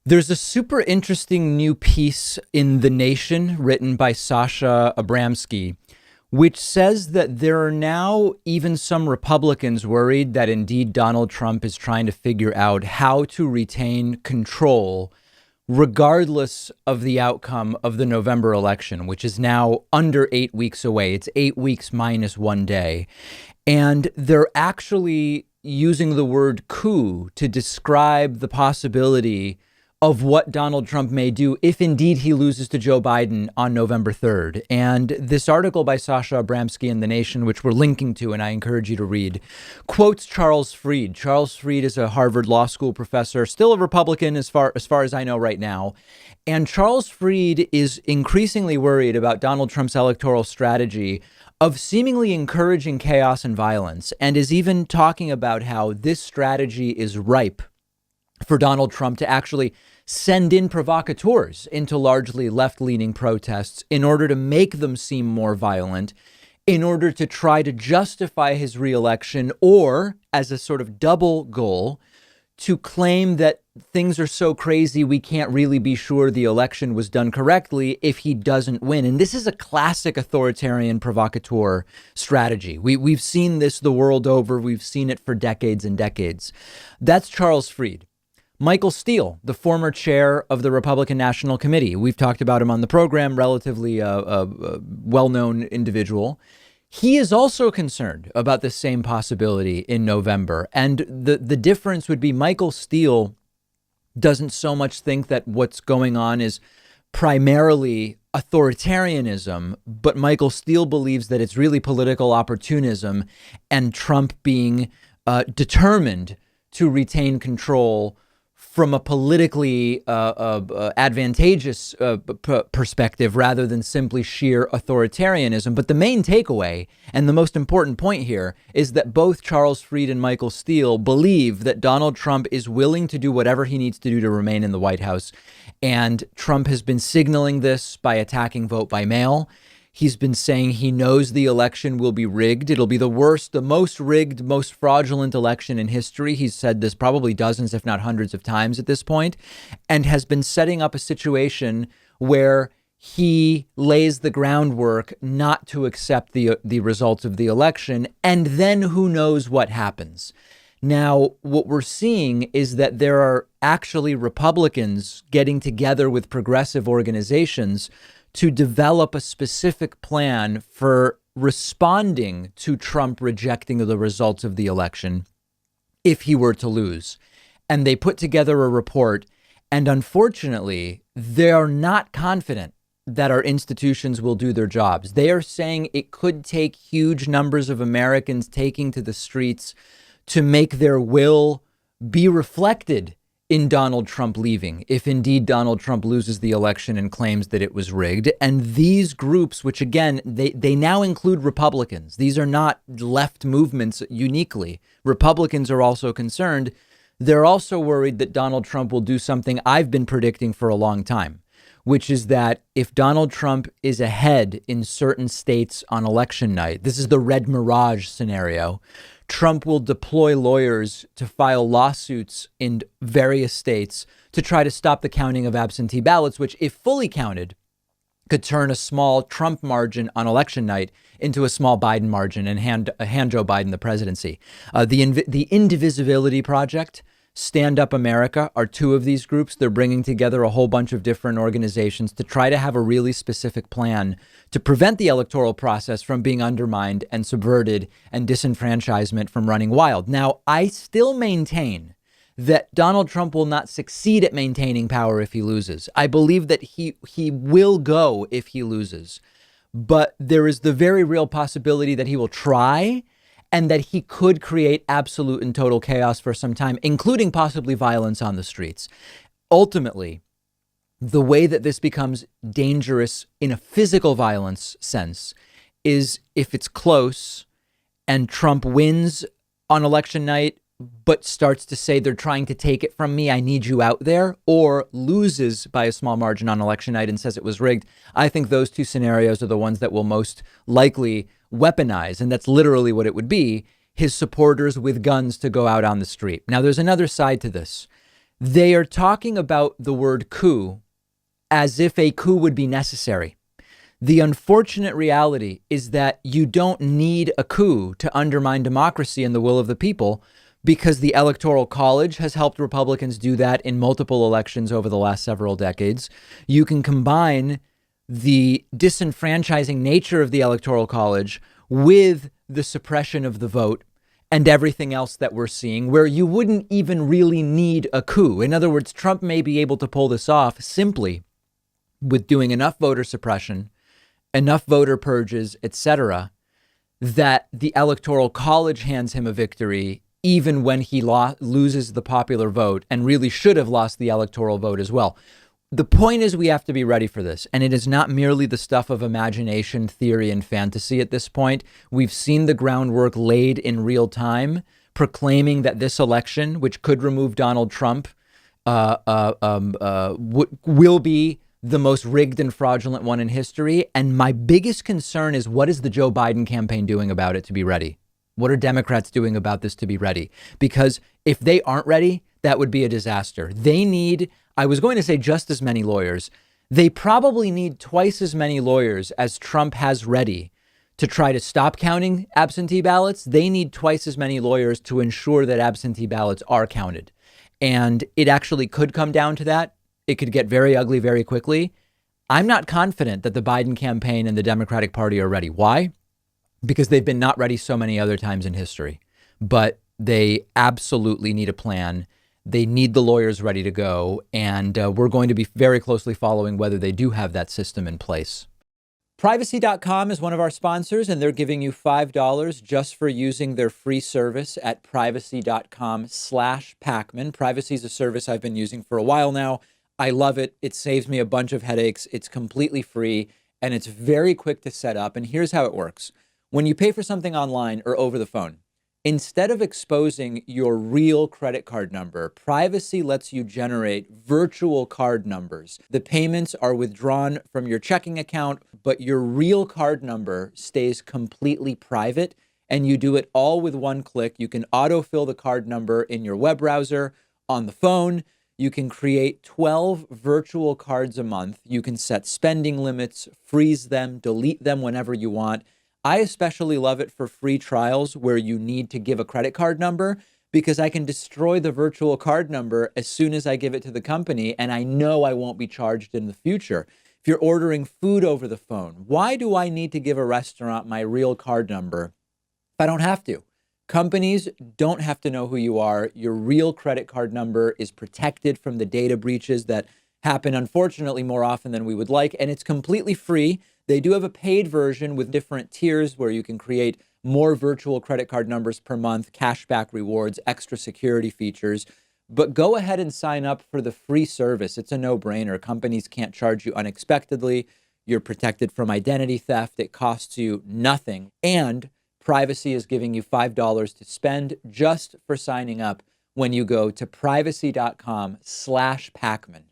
There's a super interesting new piece in The Nation written by Sasha Abramsky, which says that there are now even some Republicans worried that indeed Donald Trump is trying to figure out how to retain control regardless of the outcome of the November election, which is now under 8 weeks away. It's 8 weeks minus 1 day. And they're actually using the word coup to describe the possibility of what Donald Trump may do if indeed he loses to Joe Biden on November 3rd. And this article by Sasha Abramsky in The Nation, which we're linking to, and I encourage you to read, quotes Charles Fried. Charles Fried is a Harvard Law School professor, still a Republican as far as I know right now. And Charles Fried is increasingly worried about Donald Trump's electoral strategy of seemingly encouraging chaos and violence, and is even talking about how this strategy is ripe for Donald Trump to actually send in provocateurs into largely left-leaning protests in order to make them seem more violent, in order to try to justify his reelection, or as a sort of double goal, to claim that things are so crazy we can't really be sure the election was done correctly if he doesn't win. And this is a classic authoritarian provocateur strategy. We've seen this the world over. We've seen it for decades and decades. That's Charles Fried. Michael Steele, the former chair of the Republican National Committee. We've talked about him on the program, relatively well-known individual. He is also concerned about the same possibility in November. And the difference would be Michael Steele doesn't so much think that what's going on is primarily authoritarianism, but Michael Steele believes that it's really political opportunism and Trump being determined to retain control from a politically advantageous perspective rather than simply sheer authoritarianism. But the main takeaway and the most important point here is that both Charles Fried and Michael Steele believe that Donald Trump is willing to do whatever he needs to do to remain in the White House. And Trump has been signaling this by attacking vote by mail. He's been saying he knows the election will be rigged. It'll be the worst, the most rigged, most fraudulent election in history. He's said this probably dozens, if not hundreds of times at this point, and has been setting up a situation where he lays the groundwork not to accept the results of the election. And then who knows what happens. Now, what we're seeing is that there are actually Republicans getting together with progressive organizations to develop a specific plan for responding to Trump rejecting the results of the election if he were to lose. And they put together a report. And unfortunately, they are not confident that our institutions will do their jobs. They are saying it could take huge numbers of Americans taking to the streets to make their will be reflected in Donald Trump leaving, if indeed Donald Trump loses the election and claims that it was rigged. And these groups, which again, they now include Republicans. These are not left movements uniquely. Republicans are also concerned. They're also worried that Donald Trump will do something I've been predicting for a long time, which is that if Donald Trump is ahead in certain states on election night, this is the red mirage scenario, Trump will deploy lawyers to file lawsuits in various states to try to stop the counting of absentee ballots, which, if fully counted, could turn a small Trump margin on election night into a small Biden margin and hand Joe Biden the presidency. The Indivisibility Project, Stand Up America are two of these groups. They're bringing together a whole bunch of different organizations to try to have a really specific plan to prevent the electoral process from being undermined and subverted and disenfranchisement from running wild. Now, I still maintain that Donald Trump will not succeed at maintaining power if he loses. I believe that he will go if he loses, but there is the very real possibility that he will try and that he could create absolute and total chaos for some time, including possibly violence on the streets. Ultimately, the way that this becomes dangerous in a physical violence sense is if it's close and Trump wins on election night, but starts to say they're trying to take it from me, I need you out there, or loses by a small margin on election night and says it was rigged. I think those two scenarios are the ones that will most likely weaponize, and that's literally what it would be, his supporters with guns to go out on the street. Now, there's another side to this. They are talking about the word coup as if a coup would be necessary. The unfortunate reality is that you don't need a coup to undermine democracy and the will of the people, because the Electoral College has helped Republicans do that in multiple elections over the last several decades. You can combine the disenfranchising nature of the Electoral College with the suppression of the vote and everything else that we're seeing, where you wouldn't even really need a coup. In other words, Trump may be able to pull this off simply with doing enough voter suppression, enough voter purges, etc., that the Electoral College hands him a victory, even when he loses the popular vote, and really should have lost the electoral vote as well. The point is, we have to be ready for this. And it is not merely the stuff of imagination, theory, and fantasy at this point. We've seen the groundwork laid in real time, proclaiming that this election, which could remove Donald Trump, will be the most rigged and fraudulent one in history. And my biggest concern is, what is the Joe Biden campaign doing about it to be ready? What are Democrats doing about this to be ready? Because if they aren't ready, that would be a disaster. They need, I was going to say just as many lawyers. They probably need twice as many lawyers as Trump has ready to try to stop counting absentee ballots. They need twice as many lawyers to ensure that absentee ballots are counted. And it actually could come down to that. It could get very ugly very quickly. I'm not confident that the Biden campaign and the Democratic Party are ready. Why? Because they've been not ready so many other times in history. But they absolutely need a plan. They need the lawyers ready to go. And we're going to be very closely following whether they do have that system in place. Privacy.com is one of our sponsors, and they're giving you $5 just for using their free service at privacy.com/Pakman. Privacy is a service I've been using for a while now. I love it. It saves me a bunch of headaches. It's completely free, and it's very quick to set up. And here's how it works. When you pay for something online or over the phone, instead of exposing your real credit card number, Privacy lets you generate virtual card numbers. The payments are withdrawn from your checking account, but your real card number stays completely private, and you do it all with one click. You can autofill the card number in your web browser, on the phone. You can create 12 virtual cards a month. You can set spending limits, freeze them, delete them whenever you want. I especially love it for free trials where you need to give a credit card number, because I can destroy the virtual card number as soon as I give it to the company, and I know I won't be charged in the future. If you're ordering food over the phone, why do I need to give a restaurant my real card number if I don't have to? Companies don't have to know who you are. Your real credit card number is protected from the data breaches that happen, unfortunately, more often than we would like, and it's completely free. They do have a paid version with different tiers where you can create more virtual credit card numbers per month, cashback rewards, extra security features. But go ahead and sign up for the free service. It's a no-brainer. Companies can't charge you unexpectedly. You're protected from identity theft. It costs you nothing. And Privacy is giving you $5 to spend just for signing up when you go to privacy.com/Pakman.